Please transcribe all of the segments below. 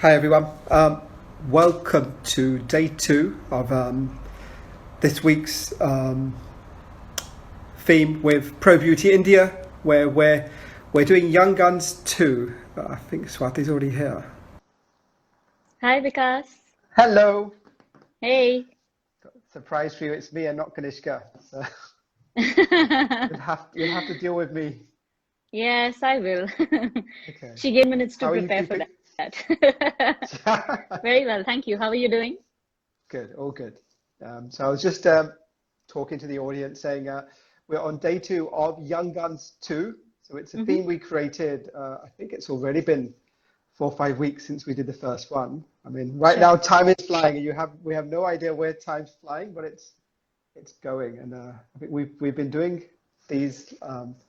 Hi everyone. Welcome to day two of this week's theme with Pro Beauty India, where we're doing Young Guns 2. I think Swati's already here. Hi, Vikas. Hello. Hey. Surprise for you, it's me and not Kanishka. So you'll have to deal with me. Yes, I will. Okay. She gave minutes to How are you prepare for keeping? that. Very well, thank you. How are you doing? Good, all good. So I was just talking to the audience saying we're on day two of Young Guns 2. So it's a Mm-hmm. theme we created. I think it's already been 4 or 5 weeks since we did the first one. I mean, right Sure. now time is flying, and we have no idea where time's flying, but it's going. And I think we've been doing these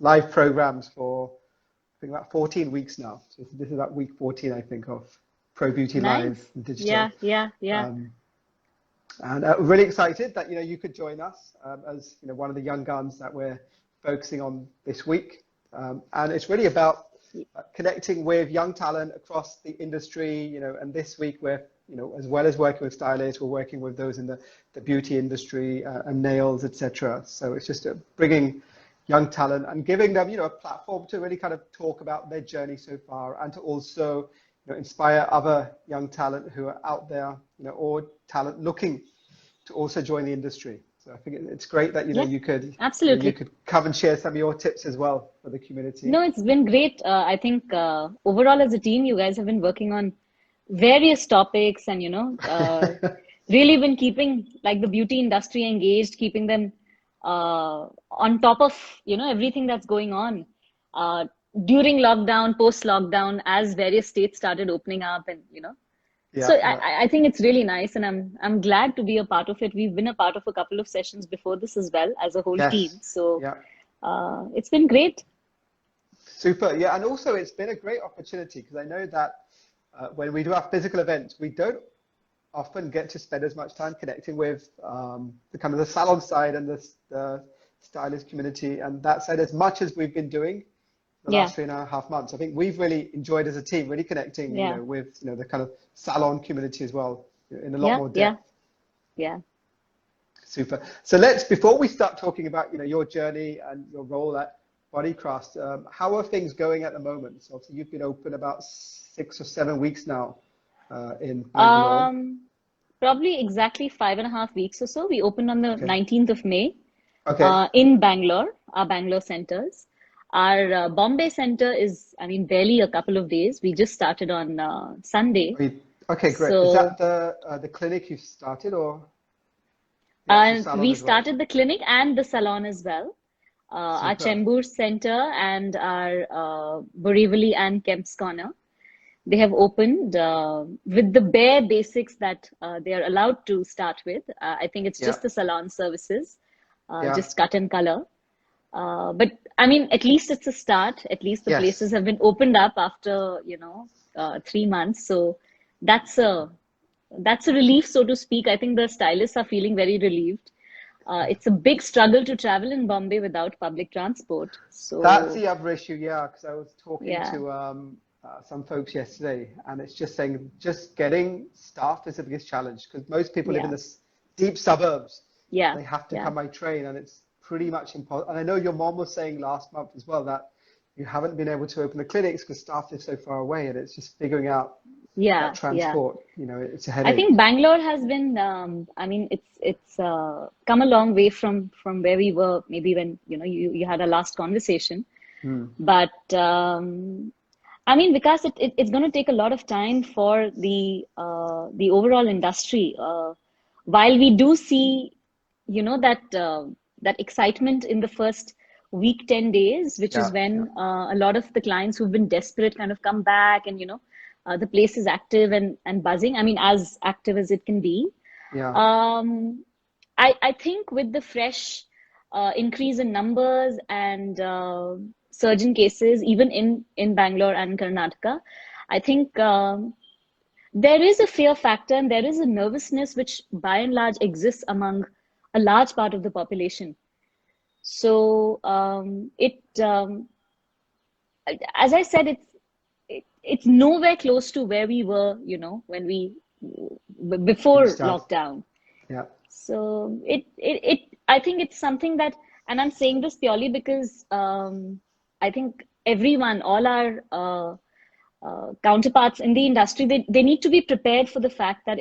live programs for I think about 14 weeks now. So this is about week 14, I think, of Pro Beauty Live Nice. and digital. Yeah. Um, and really excited that you could join us as one of the young guns that we're focusing on this week. And it's really about connecting with young talent across the industry. And this week we're as well as working with stylists, we're working with those in the beauty industry and nails, etc. So it's just bringing young talent and giving them a platform to really kind of talk about their journey so far, and to also inspire other young talent who are out there, or talent looking to also join the industry. So I think it's great that Yeah, you absolutely. could come and share some of your tips as well for the community. No, it's been great. I think overall as a team, you guys have been working on various topics and, really been keeping like the beauty industry engaged, keeping them on top of, everything that's going on uh, during lockdown, post lockdown, as various states started opening up and. Yeah, So yeah, I think it's really nice, and I'm glad to be a part of it. We've been a part of a couple of sessions before this as well as a whole team. yes, So yeah. it's been great. Super. Yeah, and also it's been a great opportunity because I know that when we do our physical events, we don't often get to spend as much time connecting with the kind of the salon side and the stylist community and that side as much as we've been doing the Yeah, last 3.5 months. I think we've really enjoyed as a team, really connecting, yeah, with the kind of salon community as well in a lot yeah, more yeah, depth. yeah. Super. So before we start talking about, your journey and your role at Bodycraft, how are things going at the moment? So obviously you've been open about 6 or 7 weeks now in Bangalore. Um, Probably exactly 5.5 weeks or so. We opened on the Okay. 19th of May Okay. in Bangalore, our Bangalore centers. Our Bombay center is, I mean, barely a couple of days. We just started on Sunday. Okay, great. Is So that the clinic you started or the actual salon we as well? started the clinic and the salon as well. Our Super. Chembur Center and our Borivali and Kemp's Corner. They have opened with the bare basics that they are allowed to start with. I think it's Yeah. just the salon services, Yeah. just cut and color. But I mean, at least it's a start. At least the places Yes. have been opened up after, 3 months. So that's a that's a relief, so to speak. I think the stylists are feeling very relieved. It's a big struggle to travel in Bombay without public transport. That's So the other issue, yeah, because I was talking yeah, to some folks yesterday, and it's just saying just getting staff is the biggest challenge because most people live in yeah, the deep suburbs. yeah, They have to yeah, come by train, and it's pretty much impossible. And I know your mom was saying last month as well that you haven't been able to open the clinics because staff live so far away, and it's just figuring out that yeah. transport. It's a I headache. think Bangalore has been, I mean, it's come a long way from where we were maybe when, you had a last conversation. Hmm. But I mean, because it's going to take a lot of time for the overall industry. While we do see, that excitement in the first week, 10 days, which is Yeah, yeah, when a lot of the clients who've been desperate kind of come back and, the place is active and buzzing. I mean, as active as it can be. yeah, Um, I think with the fresh increase in numbers and surge in cases, even in Bangalore and Karnataka, I think there is a fear factor and there is a nervousness which by and large exists among a large part of the population. So as I said, it's nowhere close to where we were, when before lockdown. Yeah. So I think it's something that, and I'm saying this purely because I think everyone, all our counterparts in the industry, they need to be prepared for the fact that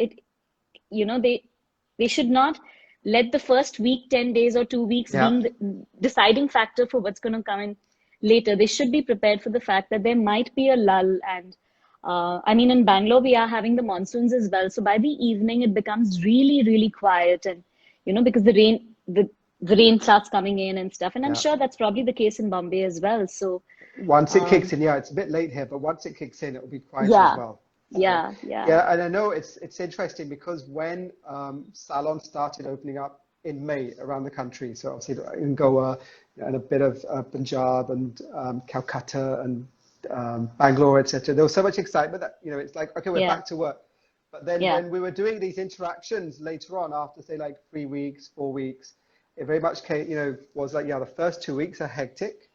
they should not let the first week, 10 days or 2 weeks being the deciding factor for what's going to come in later. They should be prepared for the fact that there might be a lull. And I mean, in Bangalore, we are having the monsoons as well. So by the evening, it becomes really, really quiet. And, because the rain starts coming in and stuff. And I'm sure that's probably the case in Bombay as well. So once it kicks in, it's a bit late here, but once it kicks in, it will be quiet as well. Yeah. Yeah, and I know it's interesting because when salons started opening up in May around the country, so obviously in Goa and a bit of Punjab and Kolkata and Bangalore, etc. There was so much excitement that it's like, okay, we're back to work. But then when we were doing these interactions later on, after say like 3 weeks, 4 weeks, it very much came, was like the first 2 weeks are hectic,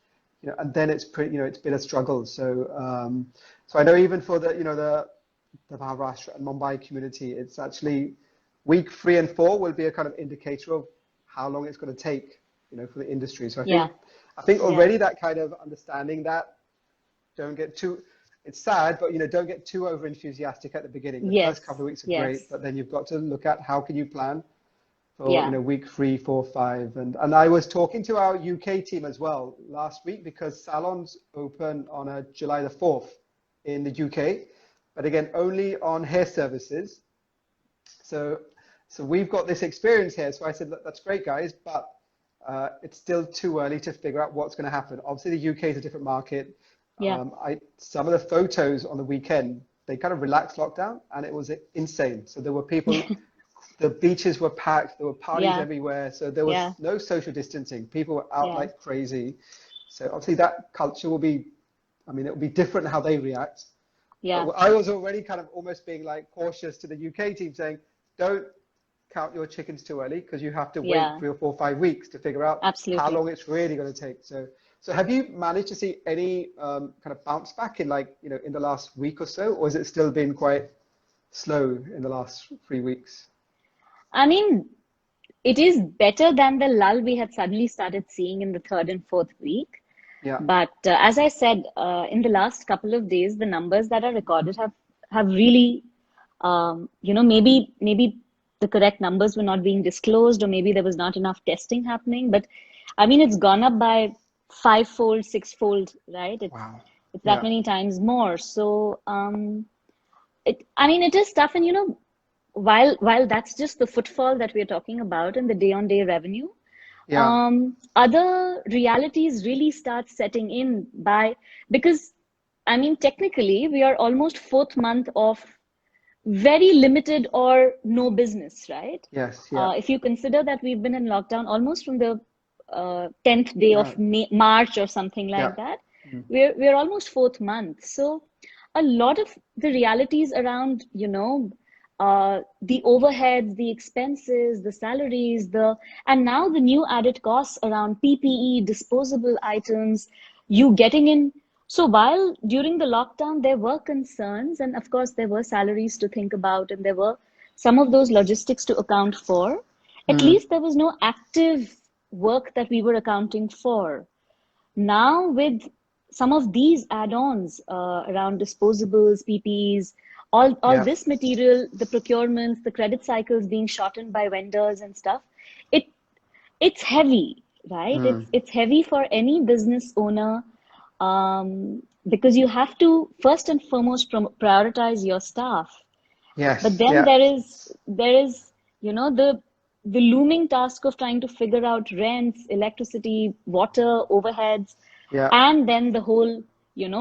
and then it's pretty, it's been a struggle. So so I know even for the Maharashtra and Mumbai community, it's actually week 3 and 4 will be a kind of indicator of how long it's going to take, for the industry. So I think already that kind of understanding that don't get too, it's sad, but don't get too over enthusiastic at the beginning. The first couple of weeks are great, but then you've got to look at how can you plan for week 3, 4, 5. And I was talking to our UK team as well last week because salons open on July the 4th in the UK, but again only on hair services. So we've got this experience here. So I said, that's great, guys, but it's still too early to figure out what's going to happen. Obviously, the UK is a different market. Some of the photos on the weekend, they kind of relaxed lockdown, and it was insane. So there were people, the beaches were packed, there were parties everywhere. So there was no social distancing. People were out like crazy. So obviously that culture will be, it will be different how they react. Yeah. I was already kind of almost being like cautious to the UK team, saying, don't count your chickens too early because you have to wait 3 or 4 or 5 weeks to figure out how long it's really going to take. So have you managed to see any kind of bounce back in in the last week or so, or has it still been quite slow in the last 3 weeks? I mean, it is better than the lull we had suddenly started seeing in the 3rd and 4th week. Yeah. But as I said, in the last couple of days, the numbers that are recorded have really, maybe the correct numbers were not being disclosed, or maybe there was not enough testing happening. But I mean, it's gone up by 5-fold, 6-fold, right? It's that many times more. So it is tough. And while that's just the footfall that we're talking about and the day-on-day revenue, other realities really start setting in because technically we are almost 4th month of very limited or no business, right? Yes. If you consider that we've been in lockdown almost from the 10th day of March or something like that, we're almost 4th month. So a lot of the realities around, the overheads, the expenses, the salaries, and now the new added costs around PPE, disposable items, you getting in. So while during the lockdown, there were concerns, and of course there were salaries to think about, and there were some of those logistics to account for, at least there was no active work that we were accounting for. Now with some of these add-ons around disposables, PPEs, all this material, the procurements, the credit cycles being shortened by vendors and stuff, it's heavy, right? It's heavy for any business owner, because you have to first and foremost prioritize your staff. Yes. But then there is the looming task of trying to figure out rents, electricity, water, overheads, and then the whole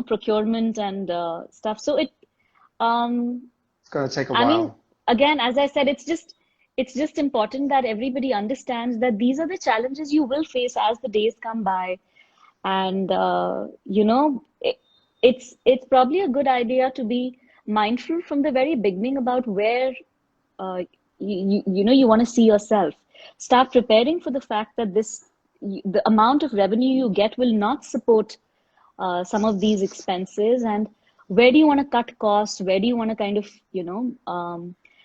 procurement and stuff. So it's going to take a while. Again, as I said, it's just important that everybody understands that these are the challenges you will face as the days come by. And it's probably a good idea to be mindful from the very beginning about where you want to see yourself. Start preparing for the fact that the amount of revenue you get will not support some of these expenses, and where do you want to cut costs? Where do you want to kind of,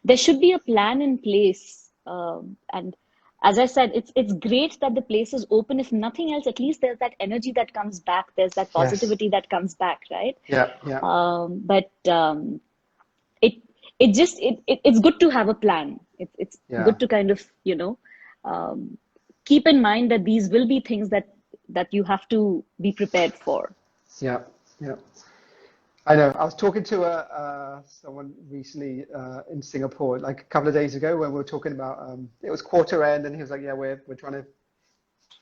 there should be a plan in place. And as I said, it's great that the place is open. If nothing else, at least there's that energy that comes back. There's that Yes. positivity that comes back, right? Yeah. Yeah. But it it's good to have a plan. It's Yeah. good to kind of, um, keep in mind that these will be things that you have to be prepared for. Yeah. Yeah. I know. I was talking to someone recently in Singapore, like a couple of days ago, when we were talking about it was quarter end, and he was like, "Yeah, we're trying to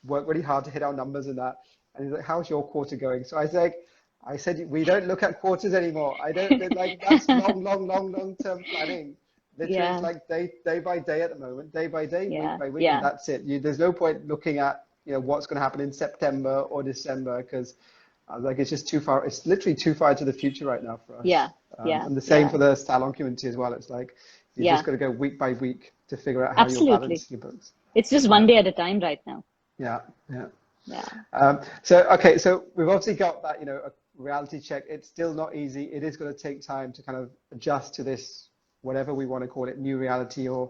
work really hard to hit our numbers and that." And he's like, "How's your quarter going?" So I said, "We don't look at quarters anymore. I don't like that's long term planning. Literally, it's Yeah, like day by day at the moment, day by day, week yeah, by week, and yeah, that's it. There's no point looking at what's going to happen in September or December because like it's just too far. It's literally too far into the future right now for us. yeah, yeah, And the same yeah, for the salon community as well. It's like you just yeah. got to go week by week to figure out how you'll Absolutely. balance your books. It's just Yeah, one day at a time right now. yeah, yeah. Yeah. So we've obviously got that, a reality check. It's still not easy. It is going to take time to kind of adjust to this, whatever we want to call it, new reality or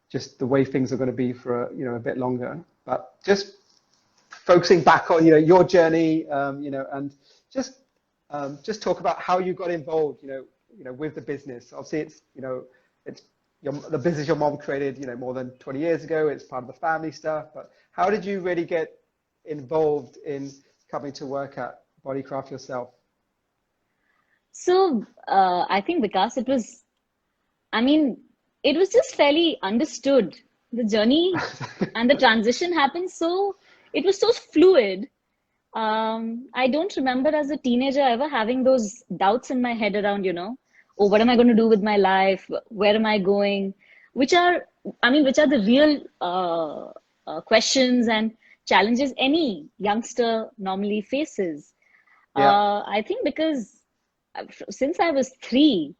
just the way things are going to be for, a bit longer. But just focusing back on, your journey, and just talk about how you got involved, with the business. Obviously, it's the business your mom created, more than 20 years ago. It's part of the family stuff. But how did you really get involved in coming to work at Bodycraft yourself? So I think Vikas, I mean, it was just fairly understood. The journey and the transition happened it was so fluid. I don't remember as a teenager ever having those doubts in my head around, oh, what am I going to do with my life? Where am I going? Which are, which are the real questions and challenges any youngster normally faces. Yeah. I think because since I was 3,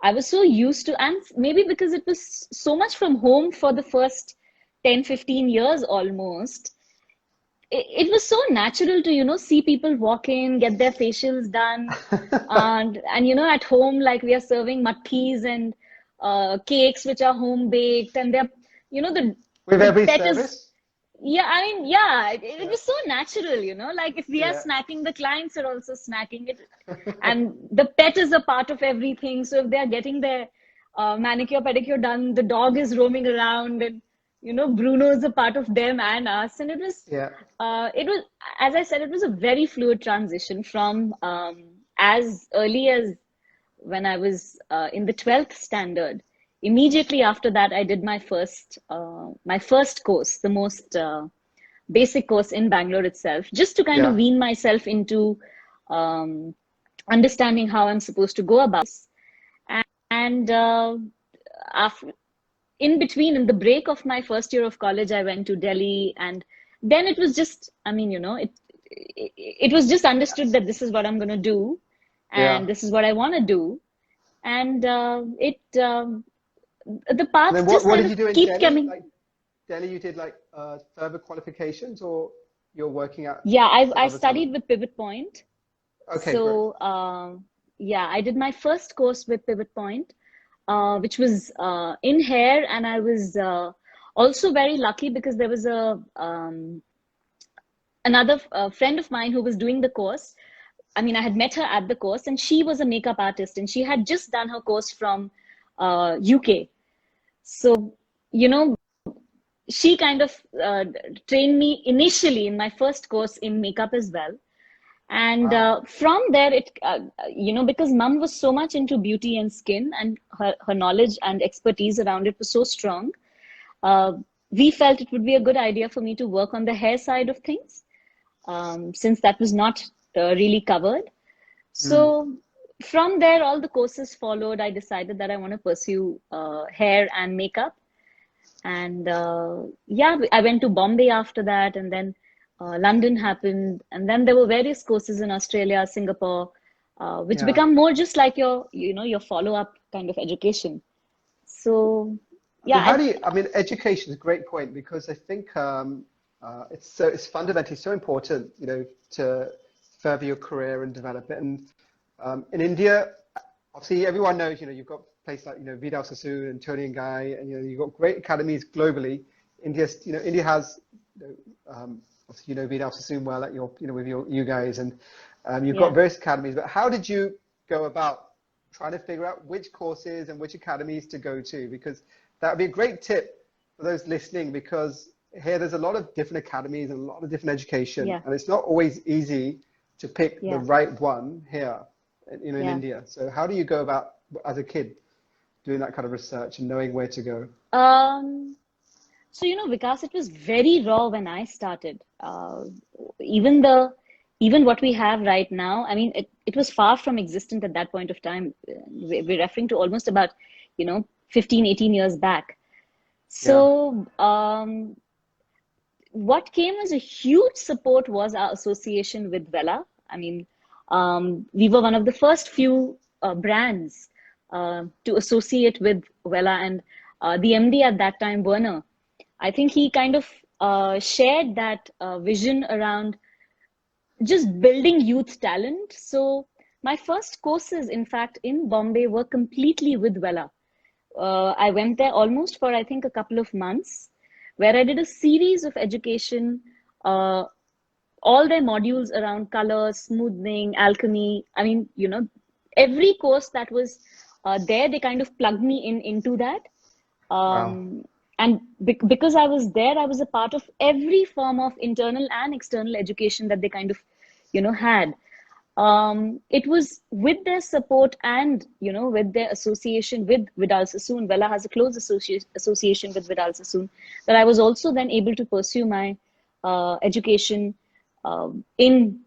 I was so used to, and maybe because it was so much from home for the first 10, 15 years almost, it was so natural to, see people walk in, get their facials done. And at home, like we are serving mathis and cakes, which are home baked, and they're, the, With the every pet is service? yeah, yeah, it Yeah. was so natural, like if we are Yeah. snacking, the clients are also snacking it. And the pet is a part of everything. So if they are getting their manicure, pedicure done, the dog is roaming around and, Bruno is a part of them and us. And Yeah. it was, as I said, it was a very fluid transition from as early as when I was in the 12th standard. Immediately after that, I did my first course, the most basic course in Bangalore itself, just to kind of Yeah. wean myself into um, understanding how I'm supposed to go about this. And after, in between, in the break of my first year of college, I went to Delhi, and then it was just, it was just understood that this is what I'm going to do, Yeah. and this is what I want to do, and the And then path just what kind did of you do in keep Delhi? coming. Like Delhi, you did like further qualifications or you're working at Yeah, I another salon? studied with Pivot Point. Okay, great. So yeah, I did my first course with Pivot Point, which was in hair, and I was also very lucky because there was another friend of mine who was doing the course. I had met her at the course, and she was a makeup artist, and she had just done her course from UK. So, you know, she kind of trained me initially in my first course in makeup as well. And Wow. from there, because mom was so much into beauty and skin, and her knowledge and expertise around it was so strong, uh, we felt it would be a good idea for me to work on the hair side of things, since that was not really covered. Mm. So from there, all the courses followed. I decided that I want to pursue hair and makeup. And yeah, I went to Bombay after that, and then London happened, and then there were various courses in Australia, Singapore, which Yeah. become more just like your follow-up kind of education. So I mean, yeah, education is a great point because I think it's fundamentally so important, to further your career and develop it. And In India, obviously everyone knows, you've got places like, Vidal Sassoon and Tony and Guy, and, you've got great academies globally. India has, obviously, Vidal Sassoon well at with you guys, and you've got various academies, but how did you go about trying to figure out which courses and which academies to go to? Because that would be a great tip for those listening, because here there's a lot of different academies and a lot of different education, and it's not always easy to pick the right one here, in India. So how do you go about, as a kid, doing that kind of research and knowing where to go? So, Vikas, it was very raw when I started. Even what we have right now, I mean, it was far from existent at that point of time. We're referring to almost about, 15, 18 years back. So what came as a huge support was our association with Vela. I mean, we were one of the first few brands to associate with Vela, and the MD at that time, Werner, I think he kind of shared that vision around just building youth talent. So my first courses, in fact, in Bombay were completely with Vela. I went there almost for, I think, a couple of months, where I did a series of education, all their modules around color, smoothing, alchemy. I mean, every course that was there, they kind of plugged me into that. And because I was there, I was a part of every form of internal and external education that they kind of, had. It was with their support and, with their association with Vidal Sassoon, Vela has a close association with Vidal Sassoon, that I was also then able to pursue my education in,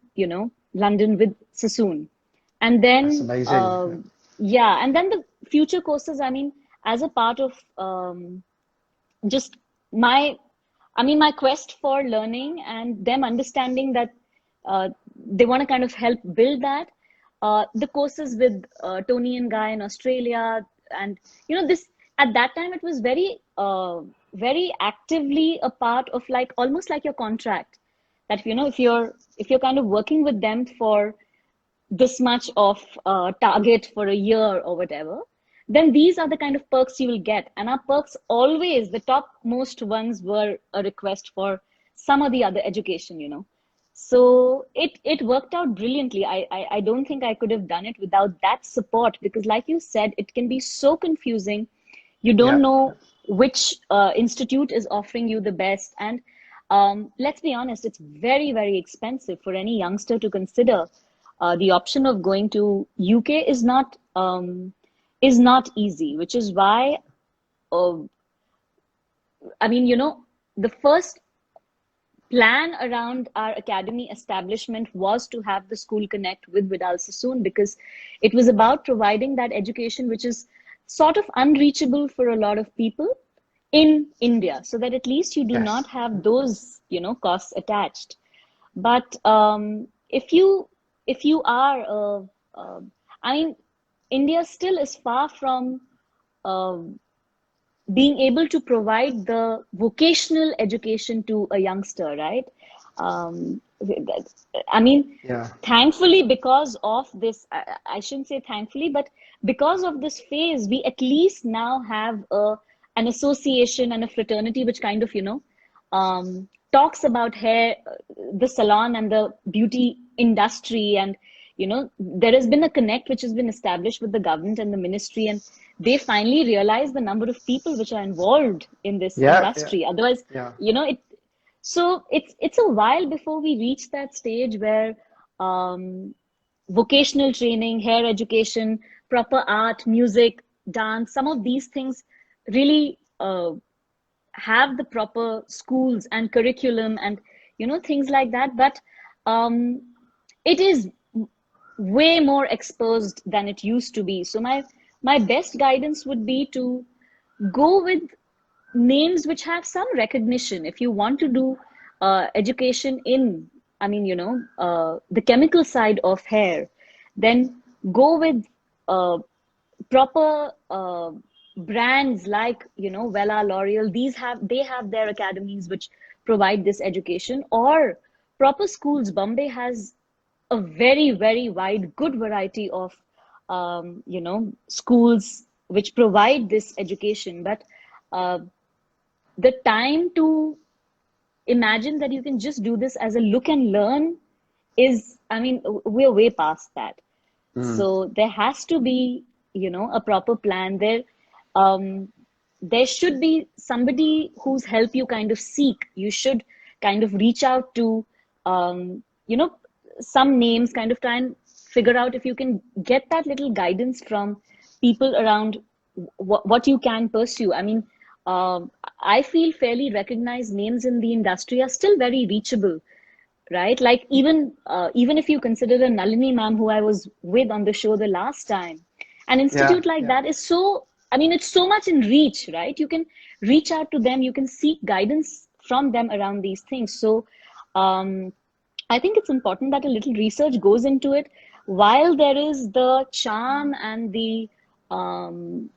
London with Sassoon. And then, that's amazing. And then the future courses, I mean, as a part of just my quest for learning and them understanding that they want to kind of help build that. The courses with Tony and Guy in Australia, and this at that time it was very very actively a part of, like, almost like your contract, that if you're kind of working with them for this much of target for a year or whatever, then these are the kind of perks you will get. And our perks, always the topmost ones, were a request for some of the other education, So it worked out brilliantly. I don't think I could have done it without that support, because like you said, it can be so confusing. You don't know which institute is offering you the best. And let's be honest, it's very, very expensive for any youngster to consider. The option of going to UK is not easy, which is why, I mean, the first plan around our academy establishment was to have the school connect with Vidal Sassoon, because it was about providing that education which is sort of unreachable for a lot of people in India, so that at least you do not have those, costs attached. But if you are, I mean, India still is far from being able to provide the vocational education to a youngster, right? I mean, thankfully, because of this, I shouldn't say thankfully, but because of this phase, we at least now have an association and a fraternity which kind of, talks about hair, the salon and the beauty industry. And, there has been a connect which has been established with the government and the ministry, and they finally realize the number of people which are involved in this industry. Otherwise, so it's a while before we reach that stage where vocational training, hair education, proper art, music, dance, some of these things really have the proper schools and curriculum and, things like that. But it is way more exposed than it used to be. So my best guidance would be to go with names which have some recognition. If you want to do education in, I mean, the chemical side of hair, then go with proper brands like, Vela, L'Oreal. They have their academies which provide this education, or proper schools. Bombay has a very, very wide, good variety of, schools which provide this education. But uh, the time to imagine that you can just do this as a look and learn is, I mean, we're way past that. Mm. So there has to be, a proper plan there. Um, there should be somebody whose help you kind of seek. You should kind of reach out to, um, you know, some names, kind of try and figure out if you can get that little guidance from people around what you can pursue. I mean, I feel fairly recognized names in the industry are still very reachable, right? Like even if you consider a Nalini ma'am who I was with on the show the last time, an Yeah, institute like yeah. that is so, I mean, it's so much in reach, right? You can reach out to them, you can seek guidance from them around these things. So um, I think it's important that a little research goes into it. While there is the charm and the um,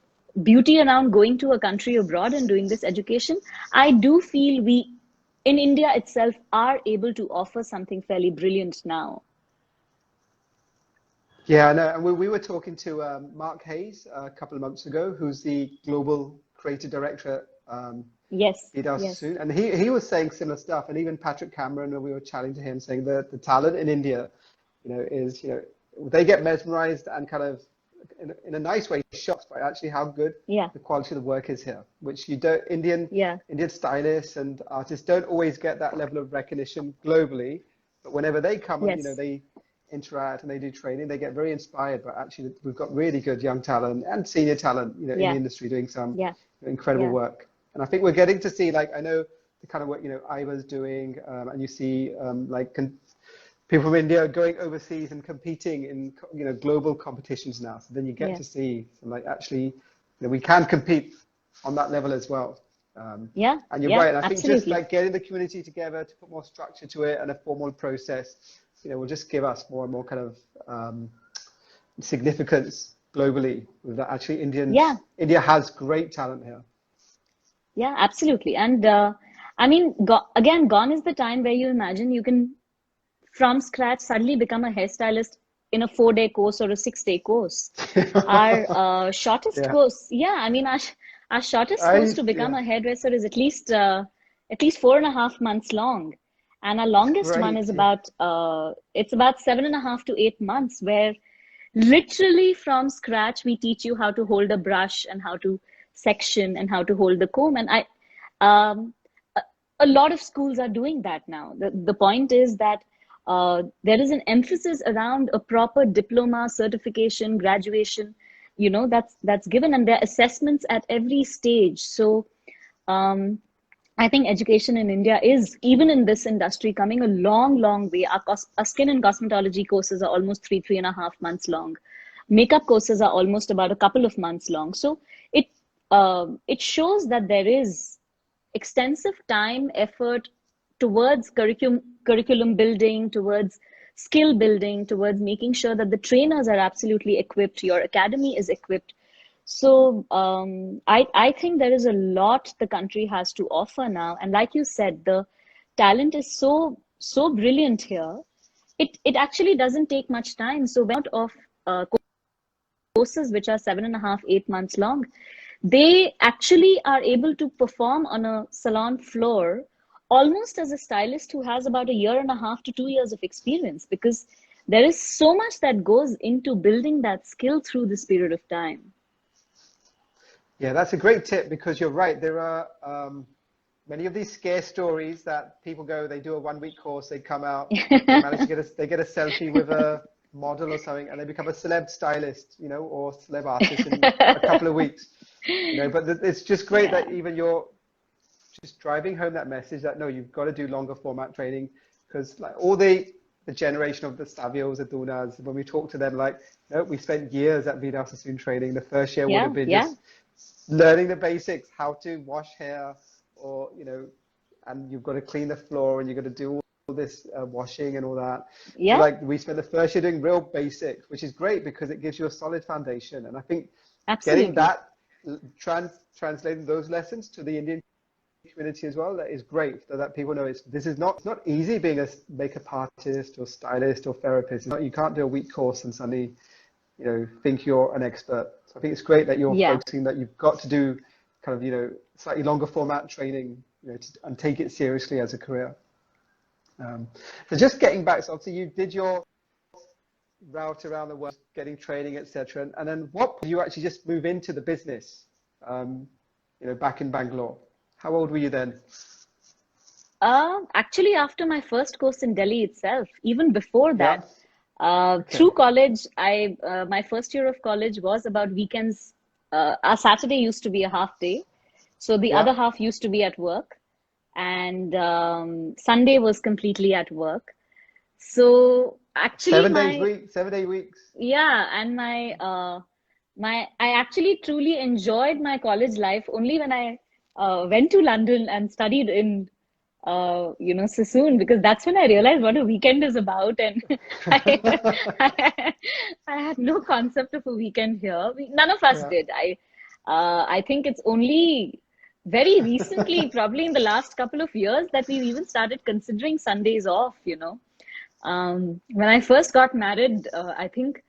beauty around going to a country abroad and doing this education, I do feel we, in India itself, are able to offer something fairly brilliant now. Yeah, no, and we were talking to Mark Hayes a couple of months ago, who's the global creative director at Yes, Ideas yes, Exchange, and he was saying similar stuff. And even Patrick Cameron, when we were chatting to him, saying that the talent in India, is they get mesmerized and kind of in a nice way shocked by actually how good yeah, the quality of the work is here, which you don't yeah, Indian stylists and artists don't always get that level of recognition globally. But whenever they come and yes, they interact and they do training, they get very inspired. But actually, we've got really good young talent and senior talent, in the yeah, industry doing some yeah, incredible yeah, work. And I think we're getting to see, like, I know the kind of work Iva's doing, and you see people from India going overseas and competing in global competitions now. So then you get yeah, to see some, like, actually we can compete on that level as well. yeah, And you're yeah, right. And I think just absolutely. like getting the community together to put more structure to it and a formal process, will just give us more and more kind of significance globally. With that, actually, Yeah, India has great talent here. yeah, absolutely. And I mean, again, gone is the time where you imagine you can from scratch suddenly become a hairstylist in a 4-day course or a 6-day course. Our shortest Yeah. course, yeah, I mean, our shortest course I to become yeah. a hairdresser is at least 4.5 months long, and our longest one is Great. Yeah. about it's about 7.5 to 8 months, where literally from scratch we teach you how to hold a brush and how to section and how to hold the comb. And um, a, a lot of schools are doing that now. The point is that there is an emphasis around a proper diploma, certification, graduation, that's given, and there are assessments at every stage. So um, I think education in India is, even in this industry, coming a long, long way. Our skin and cosmetology courses are almost 3.5 months long. Makeup courses are almost about a couple of months long. So it shows that there is extensive time, effort towards curriculum building, towards skill building, towards making sure that the trainers are absolutely equipped, your academy is equipped. So I think there is a lot the country has to offer now. And like you said, the talent is so brilliant here. It actually doesn't take much time. So when out of courses which are 7.5, 8 months long, they actually are able to perform on a salon floor almost as a stylist who has about a year and a half to 2 years of experience, because there is so much that goes into building that skill through this period of time. Yeah, that's a great tip because you're right. There are many of these scare stories that people go, they do a 1 week course, they come out, they manage to they get a selfie with a model or something, and they become a celeb stylist, or celeb artist in a couple of weeks, But it's just great Yeah. that even you're just driving home that message that no, you've got to do longer format training because like all the generation of the Savios, the Dunas, when we talk to them, like, no, we spent years at Vida Sassoon training. The first year would Yeah, have been yeah, just learning the basics, how to wash hair, or and you've got to clean the floor and you've got to do all this washing and all that. So yeah, like we spent the first year doing real basics, which is great because it gives you a solid foundation. And I think getting absolutely. that translating those lessons to the Indian community as well, that is great, so that people know it's not easy being a makeup artist or stylist or therapist. You can't do a week course and suddenly, think you're an expert. So I think it's great that you're Yeah. focusing that you've got to do kind of, slightly longer format training, and take it seriously as a career. So just getting back, so obviously you did your route around the world, getting training, etc. And then what did you actually just move into the business, back in Bangalore? How old were you then? Actually, after my first course in Delhi itself, even before Yeah. that, Okay. through college, my first year of college was about weekends. Our Saturday used to be a half day, so the Yeah. other half used to be at work, and Sunday was completely at work. So actually, 7 days week, 7 day weeks. yeah, and I actually truly enjoyed my college life only when I went to London and studied in Sassoon, because that's when I realized what a weekend is about. And I, I had no concept of a weekend here. None of us Yeah. did. I think it's only very recently, probably in the last couple of years, that we've even started considering Sundays off. When I first got married, I think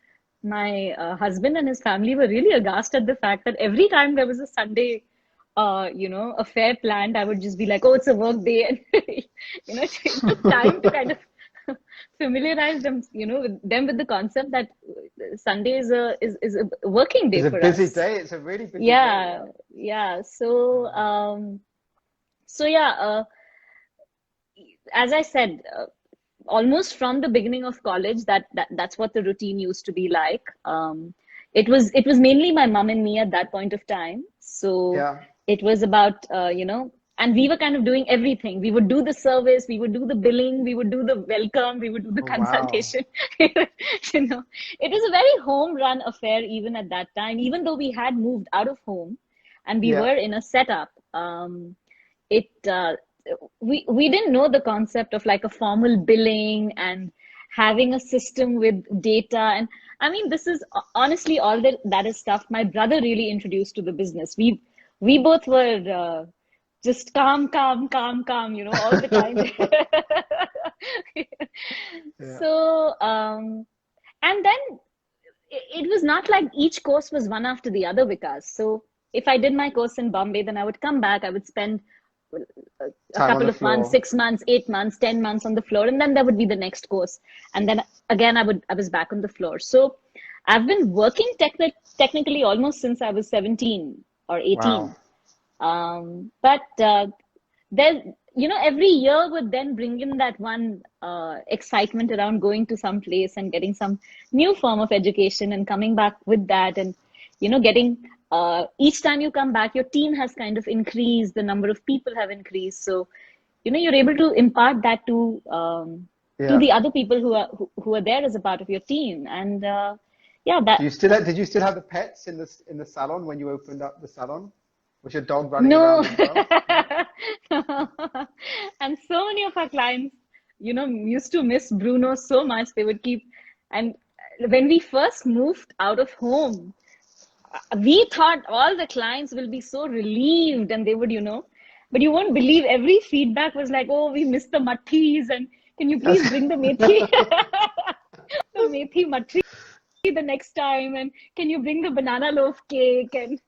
my husband and his family were really aghast at the fact that every time there was a Sunday, affair planned, I would just be like, "Oh, it's a work day," and it took time to kind of familiarize them, with the concept that Sunday is a working day It's a for busy us. day. It's a really busy day. Yeah, Yeah. yeah. So yeah, as I said, almost from the beginning of college, that's what the routine used to be like. It was mainly my mom and me at that point of time. So Yeah. it was about and we were kind of doing everything. We would do the service, we would do the billing, we would do the welcome, we would do the Oh, wow. consultation. It was a very home run affair even at that time, even though we had moved out of home and we Yeah. were in a setup. It we didn't know the concept of like a formal billing and having a system with data. And I mean, this is honestly all that is stuff my brother really introduced to the business. We both were just calm, calm, calm, calm, all the time. Yeah. So and then it was not like each course was one after the other, Vikas. So if I did my course in Bombay, then I would come back, I would spend a Time on couple the of months, floor. 6 months, 8 months, 10 months on the floor, and then there would be the next course. And then again, I was back on the floor. So I've been working technically almost since I was 17 or Wow. 18. But there, every year would then bring in that one excitement around going to some place and getting some new form of education and coming back with that. And, getting each time you come back, your team has kind of increased, the number of people have increased. So, you're able to impart that to Yeah. the other people who are there as a part of your team. And yeah, Do you still did you still have the pets in the salon when you opened up the salon? Was your dog running no. around as well? No? And so many of our clients, used to miss Bruno so much. They would keep, and when we first moved out of home, we thought all the clients will be so relieved and they would, but you won't believe every feedback was like, "Oh, we missed the mathis, and can you please bring the methi, the methi matri the next time, and can you bring the banana loaf cake?" And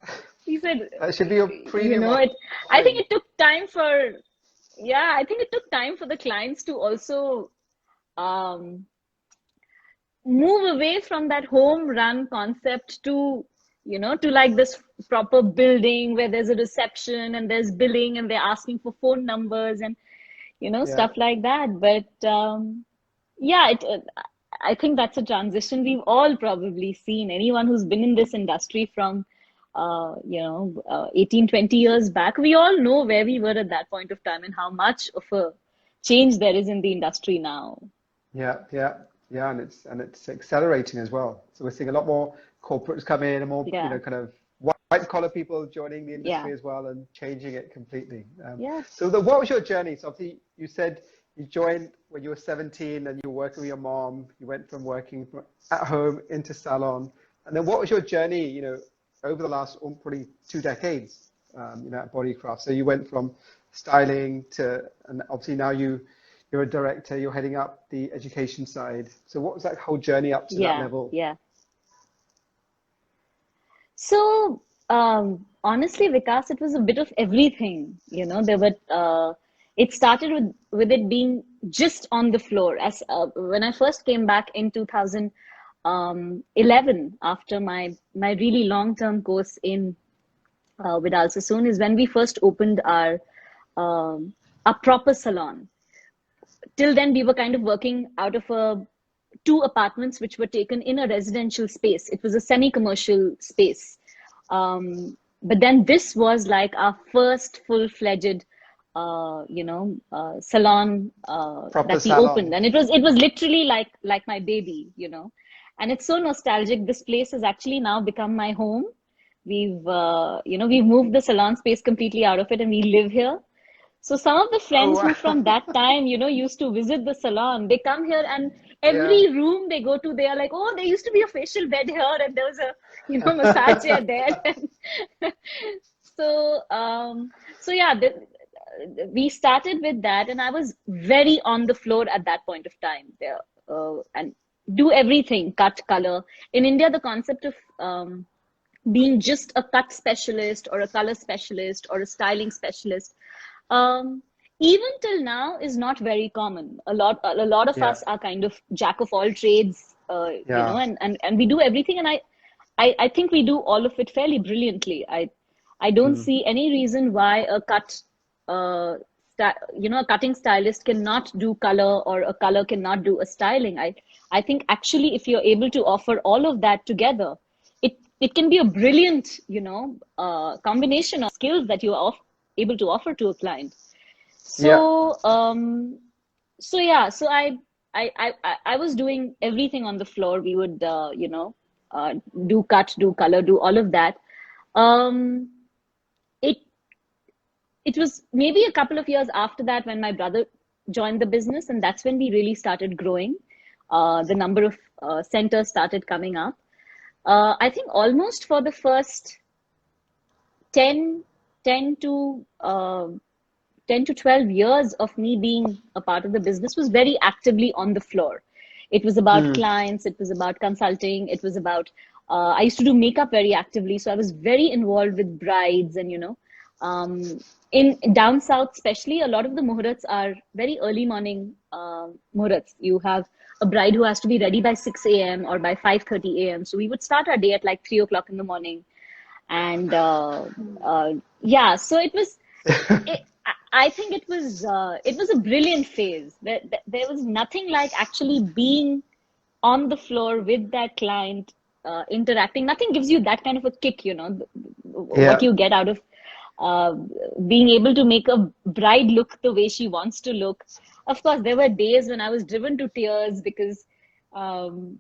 he said, That should be your premium it, I think offering. it took time for, yeah, I think it took time for the clients to also um, move away from that home run concept to, to like this proper building where there's a reception and there's billing and they're asking for phone numbers and, Yeah. stuff like that. But yeah, I think that's a transition we've all probably seen. Anyone who's been in this industry from, 18, 20 years back, we all know where we were at that point of time and how much of a change there is in the industry now. Yeah. Yeah. Yeah. And it's accelerating as well. So we're seeing a lot more corporates come in and more, Yeah, kind of white collar people joining the yeah, industry as well and changing it completely. yeah. So what was your journey? So obviously you said you joined when you were 17 and you were working with your mom. You went from working at home into salon. And then what was your journey, over the last probably 2 decades? at Bodycraft. So you went from styling to, and obviously now you're a director, you're heading up the education side. So what was that whole journey up to that level? Yeah. So honestly, Vikas, it was a bit of everything. It started with it being just on the floor. As when I first came back in 2011, after my really long-term course in with Al Sassoon, is when we first opened a proper salon. Till then, we were kind of working out of two apartments which were taken in a residential space. It was a semi-commercial space. But then this was like our first full-fledged, salon that we salon. opened, and it was literally like my baby, and it's so nostalgic. This place has actually now become my home. We've moved the salon space completely out of it, and we live here. So some of the friends who from that time, used to visit the salon, they come here, and every room they go to, they are like, oh, there used to be a facial bed here, and there was a, massage chair there. So yeah, we started with that, and I was very on the floor at that point of time there, and do everything, cut, color. In India, the concept of being just a cut specialist or a color specialist or a styling specialist, even till now, is not very common. A lot of us are kind of jack of all trades, and we do everything. And I think we do all of it fairly brilliantly. I don't see any reason why a a cutting stylist cannot do color, or a color cannot do a styling. I think actually, if you're able to offer all of that together, it can be a brilliant, combination of skills that you are able to offer to a client. So, so I was doing everything on the floor. We would, do cut, do color, do all of that. It was maybe a couple of years after that when my brother joined the business, and that's when we really started growing. The number of centers started coming up. I think almost for the first 10 to 12 years of me being a part of the business was very actively on the floor. It was about clients, it was about consulting, it was about, I used to do makeup very actively. So I was very involved with brides, and, in down south, especially, a lot of the muhurats are very early morning muhurats. You have a bride who has to be ready by 6 a.m. or by 5:30 a.m. So we would start our day at like 3 o'clock in the morning. And so it was, I think it was a brilliant phase. There was nothing like actually being on the floor with that client, interacting. Nothing gives you that kind of a kick, what you get out of being able to make a bride look the way she wants to look. Of course, there were days when I was driven to tears because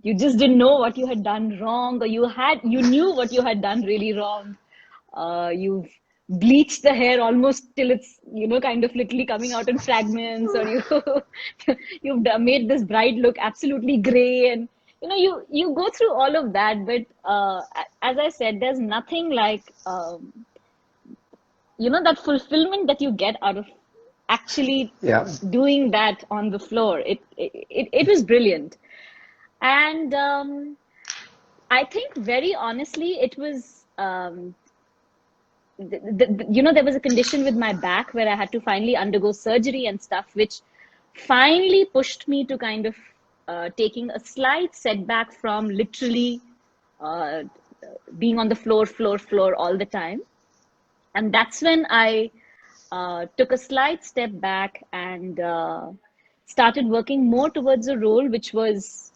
you just didn't know what you had done wrong, or you knew what you had done really wrong. You've bleached the hair almost till it's, kind of literally coming out in fragments, or you've made this bride look absolutely gray, and you go through all of that. But as I said, there's nothing like that fulfillment that you get out of actually doing that on the floor. It was brilliant. And I think very honestly, it was there was a condition with my back where I had to finally undergo surgery and stuff, which finally pushed me to kind of taking a slight setback from literally being on the floor all the time. And that's when I took a slight step back and started working more towards a role which was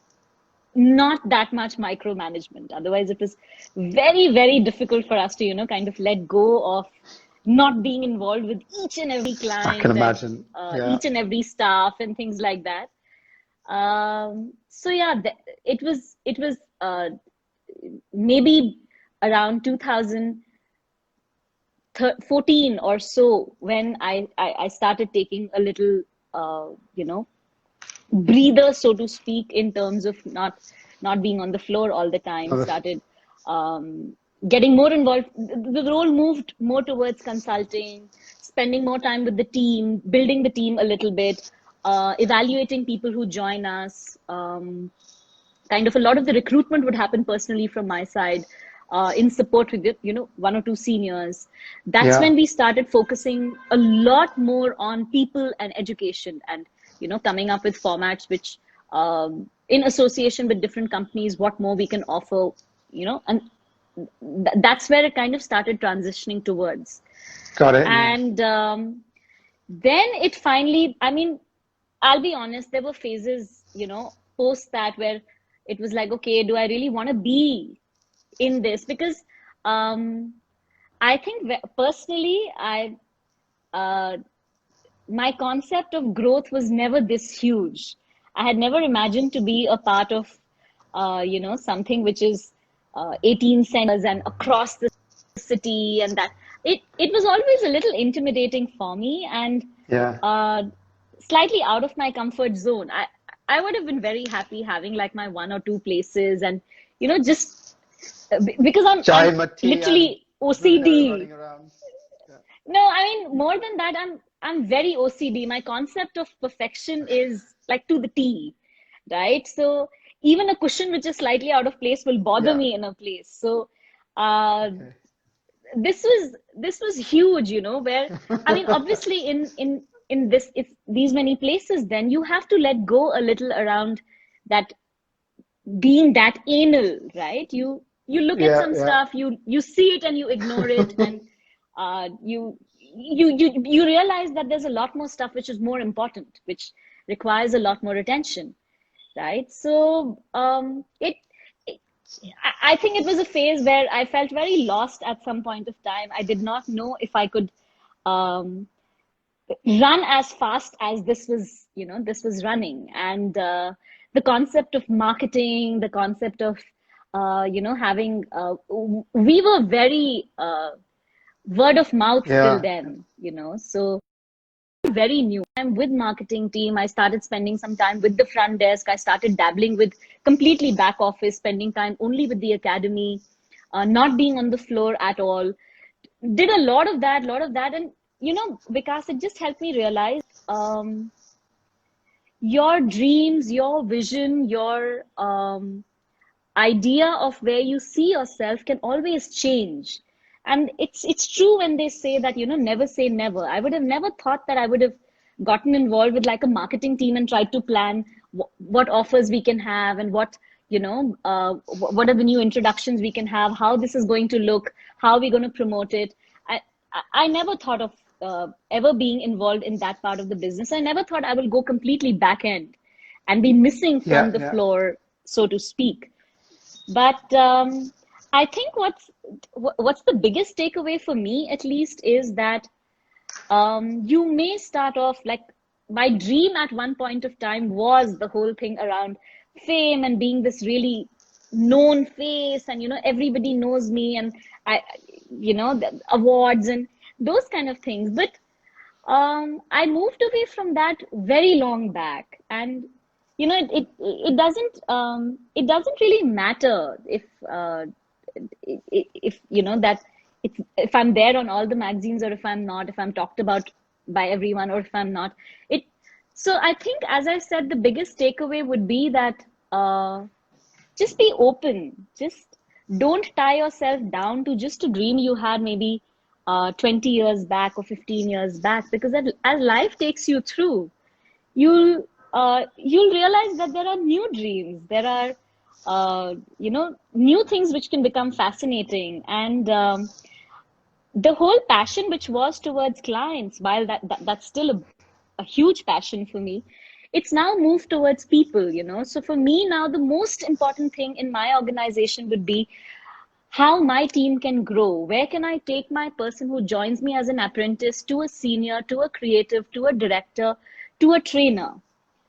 not that much micromanagement. Otherwise, it was very, very difficult for us to, kind of let go of not being involved with each and every client. I can imagine. Each and every staff and things like that. So yeah, it was maybe around 2014 or so when I started taking a little, breather, so to speak, in terms of not being on the floor all the time. Started getting more involved. The role moved more towards consulting, spending more time with the team, building the team a little bit, evaluating people who join us. Kind of a lot of the recruitment would happen personally from my side, in support with it, one or two seniors. That's Yeah. when we started focusing a lot more on people and education, and coming up with formats which, in association with different companies, what more we can offer, and that's where it kind of started transitioning towards. Got it. Yeah. And then it finally, I mean, I'll be honest, there were phases, post that, where it was like, okay, do I really want to be in this? Because I think personally, my concept of growth was never this huge. I had never imagined to be a part of, something which is 18 centers and across the city, and that it was always a little intimidating for me, and Yeah. slightly out of my comfort zone. I would have been very happy having like my one or two places, and just because Chai I'm Matti and literally Bruno OCD. running around. Yeah. No, I mean, more than that, I'm very OCD. My concept of perfection is like to the T, right? So even a cushion which is slightly out of place will bother Yeah. me in a place. So uh, Okay. this was huge, where, I mean, obviously in this, if these many places, then you have to let go a little around that, being that anal, right? You look at Yeah. some Yeah. stuff, you see it and you ignore it, and you realize that there's a lot more stuff which is more important, which requires a lot more attention, right? So it I think it was a phase where I felt very lost at some point of time. I did not know if I could um, run as fast as this was running, and the concept of marketing, the concept of having we were very word of mouth till Yeah. then, so very new. I'm with marketing team. I started spending some time with the front desk. I started dabbling with completely back office, spending time only with the academy, not being on the floor at all. Did a lot of that, and Vikas, it just helped me realize your dreams, your vision, your idea of where you see yourself can always change. And it's true when they say that, never say never. I would have never thought that I would have gotten involved with like a marketing team and tried to plan what offers we can have, and what are the new introductions we can have, how this is going to look, how we're going to promote it. I never thought of ever being involved in that part of the business. I never thought I will go completely back end and be missing from Yeah. the Yeah. floor, so to speak. But I think what's the biggest takeaway for me, at least, is that you may start off like, my dream at one point of time was the whole thing around fame and being this really known face, and everybody knows me, and the awards and those kind of things. But I moved away from that very long back, and it doesn't really matter if that if I'm there on all the magazines, or if I'm not, if I'm talked about by everyone, or if I'm not. It So I think, as I said, the biggest takeaway would be that just be open. Just don't tie yourself down to just a dream you had maybe 20 years back or 15 years back, because as life takes you through, you'll realize that there are new dreams, there are new things which can become fascinating, and the whole passion which was towards clients, while that's still a huge passion for me, it's now moved towards people. So for me now, the most important thing in my organization would be how my team can grow. Where can I take my person who joins me as an apprentice to a senior, to a creative, to a director, to a trainer,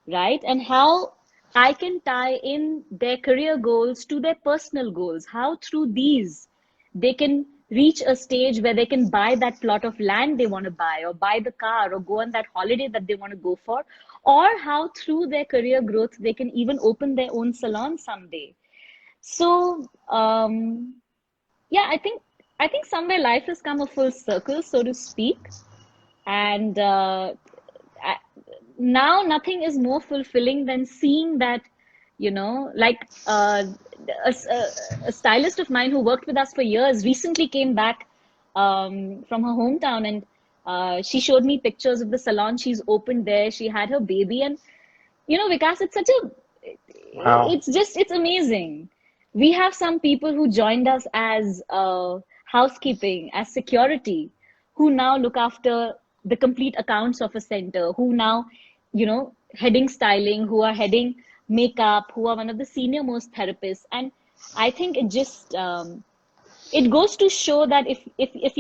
right? And how I can tie in their career goals to their personal goals, how through these they can reach a stage where they can buy that plot of land they want to buy, or buy the car, or go on that holiday that they want to go for, or how through their career growth they can even open their own salon someday. So yeah, I think somewhere life has come a full circle, so to speak. And I, now nothing is more fulfilling than seeing that, like a stylist of mine who worked with us for years recently came back from her hometown, and she showed me pictures of the salon she's opened there. She had her baby, and Vikas, Wow. it's amazing. We have some people who joined us as housekeeping, as security, who now look after the complete accounts of a center, who now, heading styling, who are heading makeup, who are one of the senior most therapists. And I think it goes to show that if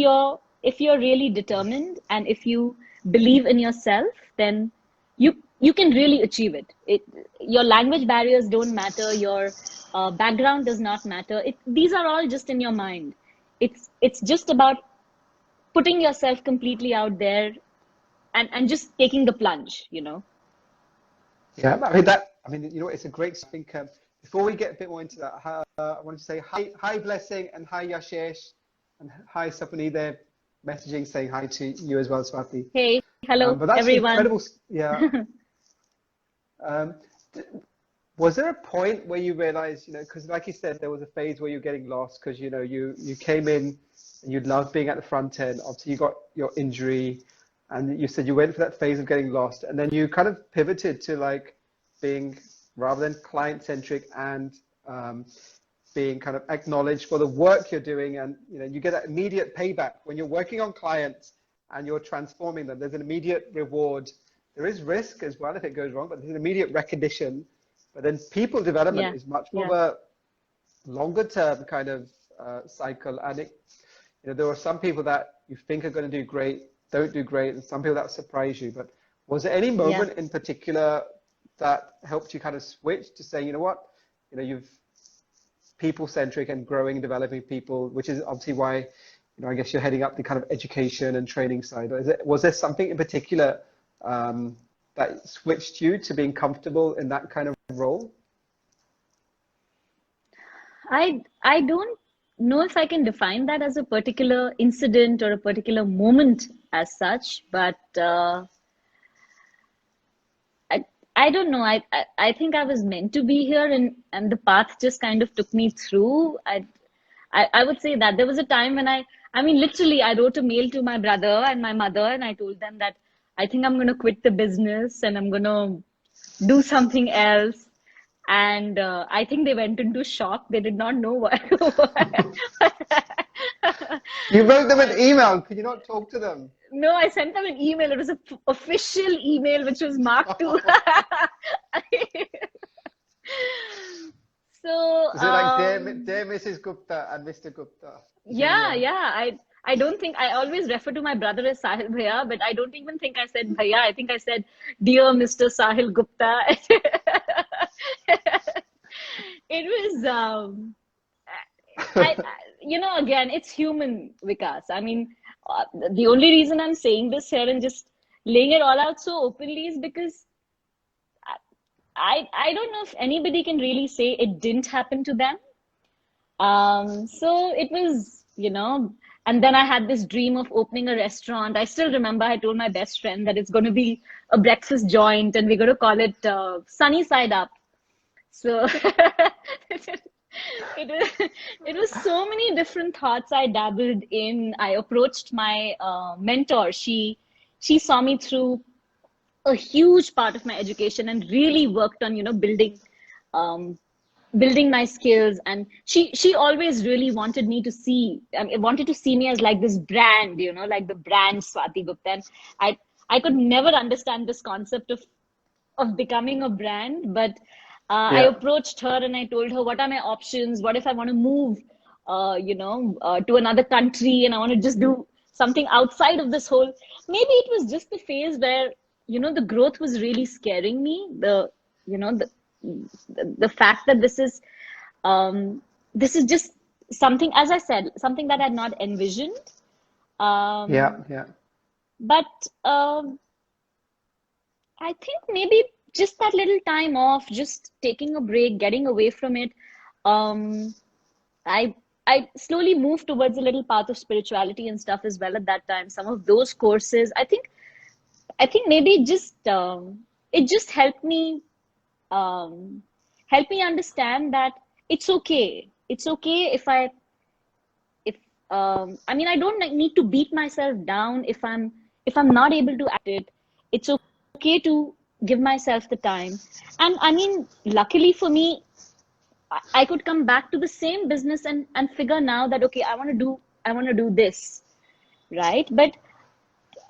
you're really determined and if you believe in yourself, then you can really achieve it. Your language barriers don't matter, your background does not matter. These are all just in your mind. It's just about putting yourself completely out there and just taking the plunge. Yeah, I mean, it's a great, I think, before we get a bit more into that, I wanted to say hi, Blessing, and hi, Yashesh, and hi, Sapani. They're messaging saying hi to you as well, Swati. Hey, hello But that's everyone. incredible. Yeah. Um, d- was there a point where you realized, because like you said, there was a phase where you're getting lost because, you came in and you loved being at the front end. Obviously, you got your injury and you said you went for that phase of getting lost and then you kind of pivoted to like being rather than client centric and being kind of acknowledged for the work you're doing. And, you get that immediate payback when you're working on clients and you're transforming them. There's an immediate reward. There is risk as well if it goes wrong, but there's an immediate recognition. But then people development Yeah, is much more of yeah, a longer term kind of cycle. And there are some people that you think are going to do great, don't do great, and some people that surprise you. But was there any yeah. moment in particular that helped you kind of switch to saying, you know what, you've people centric and growing, developing people, which is obviously why, I guess you're heading up the kind of education and training side. Was there something in particular um, that switched you to being comfortable in that kind of role? I don't know if I can define that as a particular incident or a particular moment as such, but I I don't know. I think I was meant to be here, and the path just kind of took me through. I would say that there was a time when I mean literally I wrote a mail to my brother and my mother, and I told them that I think I'm going to quit the business and I'm going to do something else. And I think they went into shock. They did not know what. You wrote them an And email. Could you not talk to them? no, I sent them an email. It was an official email which was marked to. So, Is it like dear Mrs. Gupta and Mr. Gupta? yeah, Yeah. yeah. I don't think I always refer to my brother as Sahil Bhaiya, but I don't even think I said Bhaiya. I think I said, Dear Mr. Sahil Gupta. It was again, it's human, Vikas. I mean, the only reason I'm saying this here and just laying it all out so openly is because I don't know if anybody can really say it didn't happen to them. So it was, and then I had this dream of opening a restaurant. I still remember I told my best friend that it's going to be a breakfast joint and we're going to call it Sunny Side Up. So it was so many different thoughts I dabbled in. I approached my mentor. She saw me through a huge part of my education and really worked on um, building my skills. And she always really wanted me to see wanted to see me as like this brand, like the brand Swati Gupta. And I could never understand this concept of becoming a brand. But I Yeah. approached her and I told her, what are my options? What if I want to move, to another country and I want to just do something outside of this whole. Maybe it was just the phase where, the growth was really scaring me. You know, the, the fact that this is just something, as I said, something that I had not envisioned. Yeah. Um, Yeah. but I think maybe just that little time off, just taking a break, getting away from it. Um, I I slowly moved towards a little path of spirituality and stuff as well at that time. Some of those courses, I think maybe it just helped me understand that it's okay. It's okay if I mean, I don't need to beat myself down if I'm not able to act it. It's okay to give myself the time. And I mean, luckily for me, I could come back to the same business and figure now that okay, I want to do this, right? But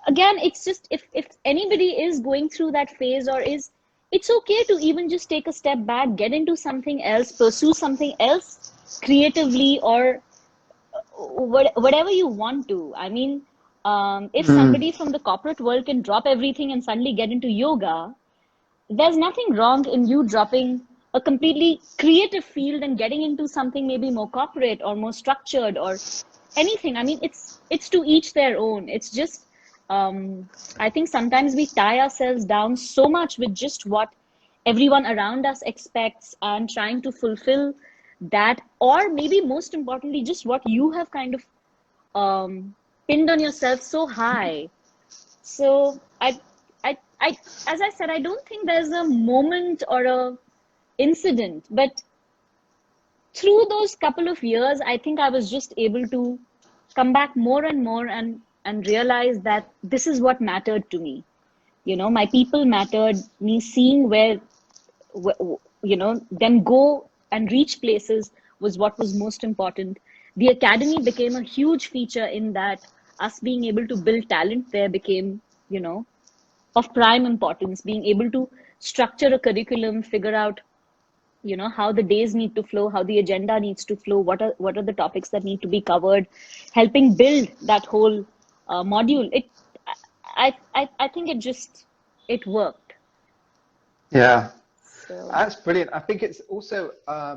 again, it's just if anybody is going through that phase, or is, it's okay to even just take a step back, get into something else, pursue something else creatively, or whatever you want to. I mean, if somebody from the corporate world can drop everything and suddenly get into yoga, there's nothing wrong in you dropping a completely creative field and getting into something maybe more corporate or more structured or anything. I mean, it's to each their own. It's just I think sometimes we tie ourselves down so much with just what everyone around us expects and trying to fulfill that, or maybe most importantly, just what you have kind of pinned on yourself so high. So I, as I said, I don't think there's a moment or a incident, but through those couple of years, I think I was just able to come back more and more and realize that this is what mattered to me. You know, my people mattered. Me seeing where, them go and reach places was what was most important. The academy became a huge feature in that. Us being able to build talent there became, of prime importance. Being able to structure a curriculum, figure out, how the days need to flow, how the agenda needs to flow, what are the topics that need to be covered, helping build that whole module. I think it worked. Yeah, So that's brilliant. I think it's also, how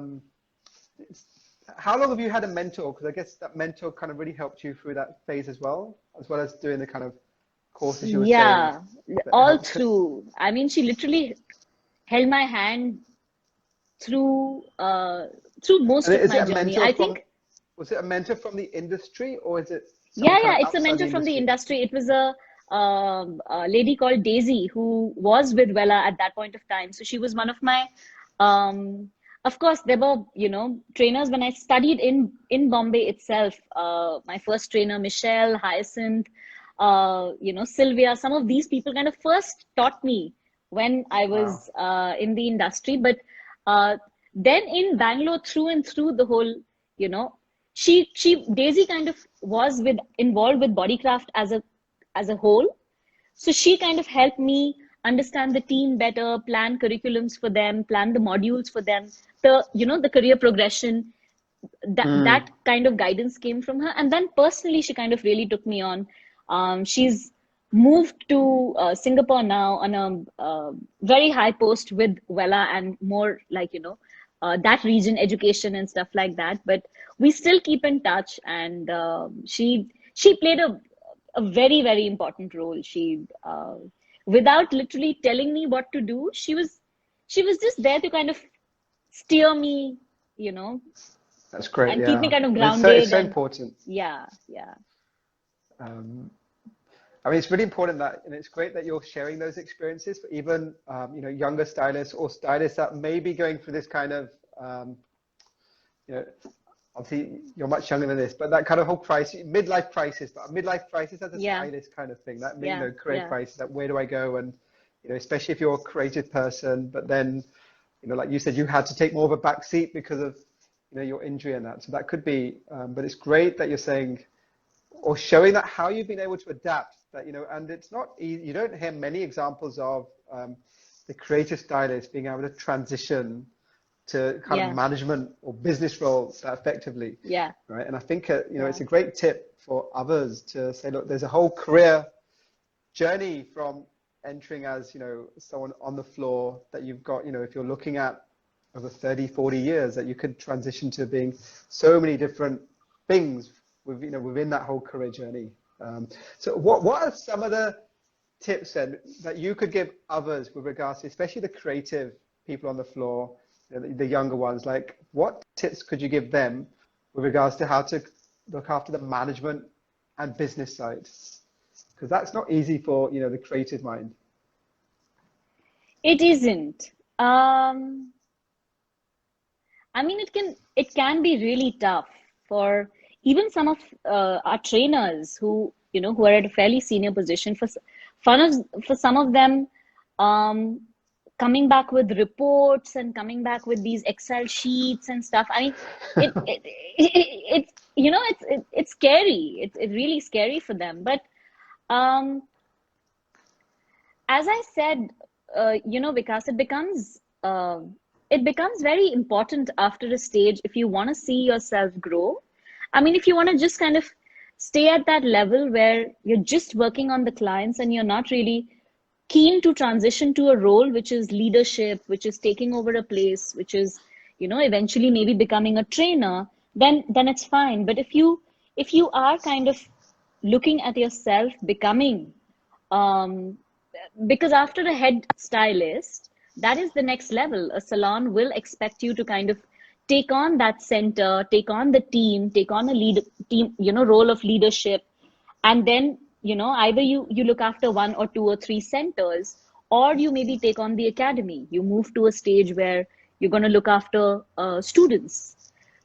long have you had a mentor? Because I guess that mentor kind of really helped you through that phase as well as doing the kind of courses you were saying yeah, that all helped. through. I mean, she literally held my hand through through most And of is my it a journey. mentor I from, think. was it a mentor from the industry or is it someone Yeah, kind yeah, of it's a outside the mentor from the industry? industry. It was a lady called Daisy who was with Vella at that point of time. So she was one of my, of course, there were, trainers when I studied in Bombay itself. My first trainer, Michelle, Hyacinth, Sylvia, some of these people kind of first taught me when I Wow. was in the industry. But uh, then in Bangalore, through and through the whole, you know, she Daisy kind of was with involved with Bodycraft as a whole. So she kind of helped me understand the team better, plan curriculums for them, plan the modules for them, the career progression. That kind of guidance came from her. And then personally, she kind of really took me on. She's moved to Singapore now on a very high post with Vella and more like, that region education and stuff like that. But we still keep in touch, and she played a very, very important role. She without literally telling me what to do, she was just there to kind of steer me, you know, That's great. and keep me Yeah. kind of I mean, it's grounded. so And important. yeah, yeah, Um, I mean, it's really important that, and it's great that you're sharing those experiences for even, younger stylists or stylists that may be going through this kind of, you know, obviously you're much younger than this, but that kind of whole crisis, midlife crisis, but a midlife crisis as a yeah, stylist kind of thing, that, yeah, career yeah, crisis, that where do I go? And, especially if you're a creative person, but then, like you said, you had to take more of a back seat because of, your injury and that. So that could be, but it's great that you're saying, or showing that how you've been able to adapt that, and it's not easy. You don't hear many examples of the creative stylist being able to transition to kind of yeah, management or business roles that effectively, yeah, right? And I think, yeah, it's a great tip for others to say, look, there's a whole career journey from entering as, someone on the floor that you've got, if you're looking at over 30, 40 years, that you could transition to being so many different things within that whole career journey. So what are some of the tips then that you could give others with regards to, especially the creative people on the floor, the younger ones, like what tips could you give them with regards to how to look after the management and business side? Because that's not easy for, the creative mind. It isn't. I mean, it can be really tough for even some of our trainers who are at a fairly senior position. For some of them, um, coming back with reports and coming back with these Excel sheets and stuff. I mean, it's scary. It's really scary for them. But um, as I said, Vikas, it becomes very important after a stage if you want to see yourself grow. I mean, if you want to just kind of stay at that level where you're just working on the clients and you're not really keen to transition to a role which is leadership, which is taking over a place, which is, eventually maybe becoming a trainer, then it's fine. But if you are kind of looking at yourself becoming, um, because after a head stylist, that is the next level. A salon will expect you to kind of take on that center, take on the team, take on a lead team, role of leadership. And then, either you look after one or two or three centers, or you maybe take on the academy. You move to a stage where you're going to look after students.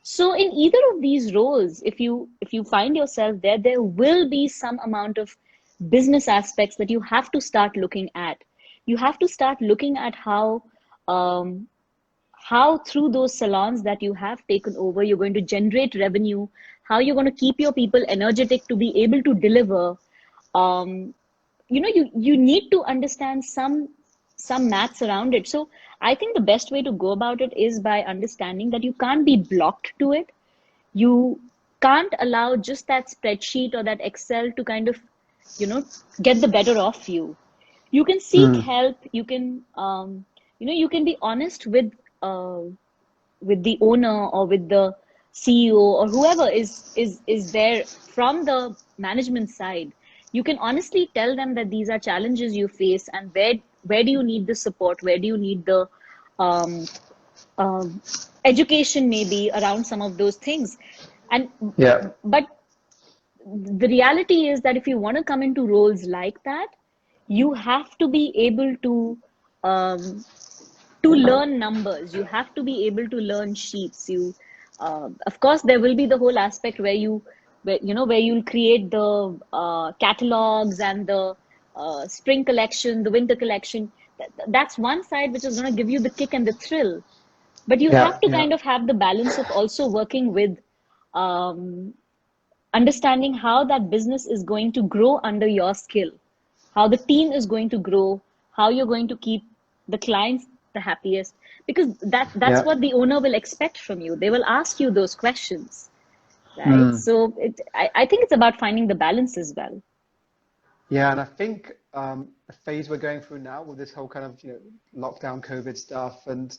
So in either of these roles, if you find yourself there, there will be some amount of business aspects that you have to start looking at. You have to start looking at um, how through those salons that you have taken over, you're going to generate revenue, how you're going to keep your people energetic to be able to deliver. Um, you need to understand some maths around it. So I think the best way to go about it is by understanding that you can't be blocked to it. You can't allow just that spreadsheet or that Excel to kind of, you know, get the better of you. You can seek Mm. help. You can be honest with the owner or with the CEO or whoever is there from the management side. You can honestly tell them that these are challenges you face and where do you need the support, where do you need the um, um, education maybe around some of those things. And Yeah. but the reality is that if you want to come into roles like that, you have to be able um, to learn numbers. You have to be able to learn sheets. Of course, there will be the whole aspect where you'll create the catalogs and the spring collection, the winter collection. That's one side which is going to give you the kick and the thrill. But you Yeah. have to Yeah. kind of have the balance of also working with um, understanding how that business is going to grow under your skill, how the team is going to grow, how you're going to keep the clients the happiest, because that's Yeah. what the owner will expect from you. They will ask you those questions, right? Mm. So I think it's about finding the balance as well. Yeah, and I think the phase we're going through now with this whole kind of lockdown COVID stuff and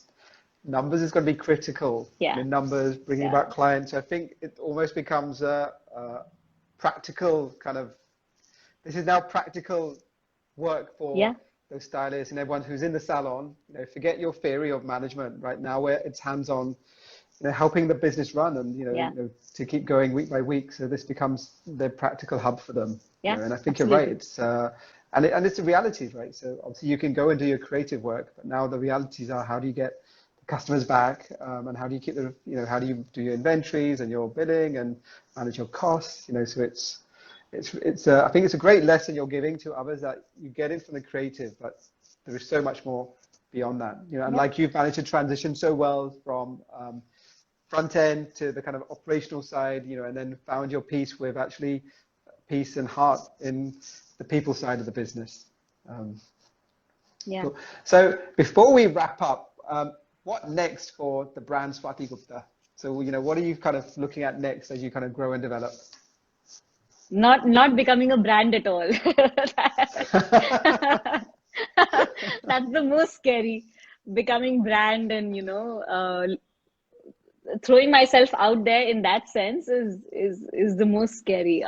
numbers is going to be critical. Yeah, Numbers bringing yeah, back clients. I think it almost becomes a practical kind of. This is now practical work for yeah, those stylists and everyone who's in the salon. Forget your theory of management right now, where it's hands-on. Helping the business run and yeah, to keep going week by week. So this becomes the practical hub for them. yeah, And I think you're right. absolutely. It's and it's the realities, right? So obviously you can go and do your creative work, but now the realities are how do you get the customers back, and how do you keep how do you do your inventories and your billing and manage your costs? So it's I think it's a great lesson you're giving to others that you get it from the creative, but there is so much more beyond that. And Yeah, like you've managed to transition so well from front end to the kind of operational side, and then found your peace with actually peace and heart in the people side of the business. Um, yeah. cool. So before we wrap up, what next for the brand Swati Gupta? So, what are you kind of looking at next as you kind of grow and develop? Not becoming a brand at all. That's the most scary. Becoming brand and throwing myself out there in that sense is the most scary.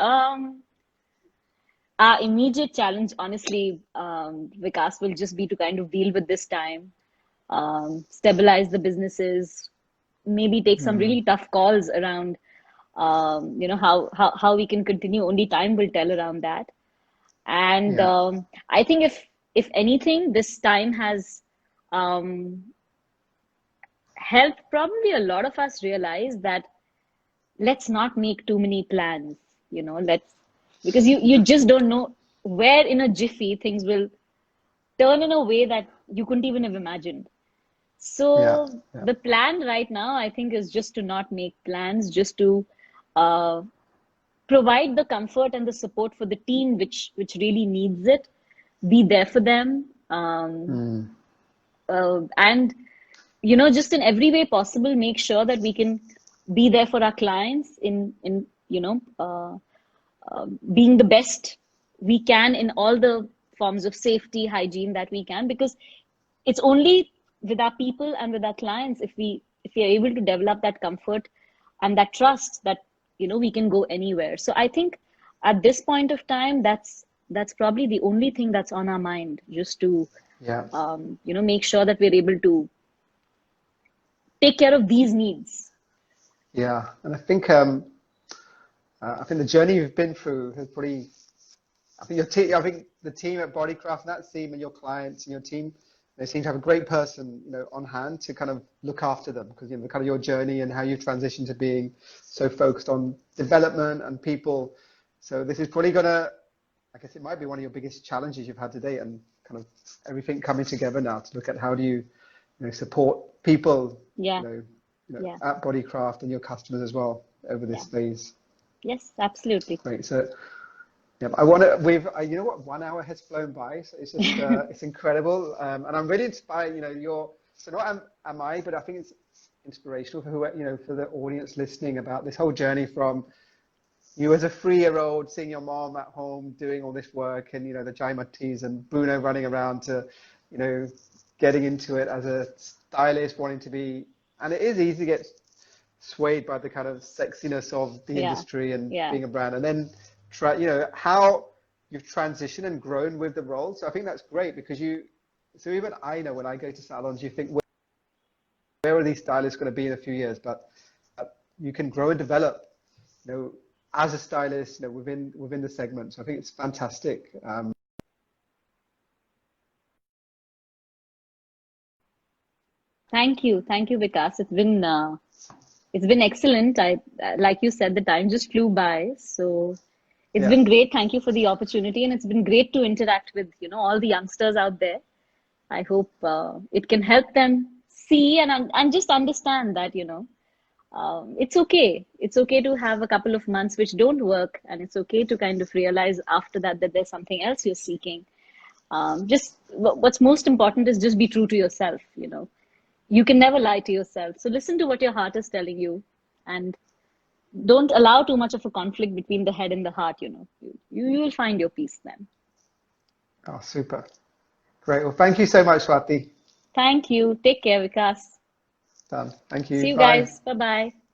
Our immediate challenge, honestly, Vikas, will just be to kind of deal with this time, stabilize the businesses, maybe take some Hmm. really tough calls around. you know, how we can continue. Only time will tell around that. And Yeah. I think if anything, this time has um, helped probably a lot of us realize that let's not make too many plans, you know, because you just don't know where in a jiffy things will turn in a way that you couldn't even have imagined. Yeah. So Yeah. the plan right now, I think, is just to not make plans, just to uh, provide the comfort and the support for the team which really needs it, be there for them, Mm. and you know, just in every way possible, make sure that we can be there for our clients in you know, being the best we can in all the forms of safety, hygiene that we can, because it's only with our people and with our clients, if we are able to develop that comfort and that trust, that you know, we can go anywhere. So I think at this point of time, that's probably the only thing that's on our mind, just to Yeah. you know, make sure that we're able to take care of these needs. Yeah. And I think the journey you've been through has probably, I think your team, I think the team at Bodycraft and that team and your clients and your team, they seem to have a great person, you know, on hand to kind of look after them, because you know, kind of your journey and how you've transitioned to being so focused on development and people. So this is probably gonna, I guess it might be one of your biggest challenges you've had to date, and kind of everything coming together now to look at how do you, you know, support people, Yeah, yeah, at Bodycraft and your customers as well over yeah. this phase. Yes, absolutely. Great. So yeah, I want to. You know what? 1 hour has flown by. So it's just, it's incredible, and I'm really inspired. You know, so not am I, but I think it's inspirational for who, you know, for the audience listening, about this whole journey from you as a 3-year-old seeing your mom at home doing all this work, and you know the Jaimatis and Bruno running around, to, you know, getting into it as a stylist, wanting to be, and it is easy to get swayed by the kind of sexiness of the Yeah, industry and yeah, being a brand, and then try, you know, how you've transitioned and grown with the role. So I think that's great, because so even I know when I go to salons, you think, where are these stylists going to be in a few years? But you can grow and develop, you know, as a stylist, you know, within the segment. So I think it's fantastic. thank you, Vikas. It's been excellent. I Like you said, the time just flew by. So it's Yeah, been great. Thank you for the opportunity, and it's been great to interact with, you know, all the youngsters out there. I hope it can help them see and just understand that, you know, it's okay. It's okay to have a couple of months which don't work, and it's okay to kind of realize after that that there's something else you're seeking. Just what's most important is just be true to yourself. You know, you can never lie to yourself. So listen to what your heart is telling you, and don't allow too much of a conflict between the head and the heart. You know, you will find your peace then. oh, super, great. Well, thank you so much, Swati. Thank you. Take care, Vikas. Done. Thank you. See you Bye. guys. Bye bye.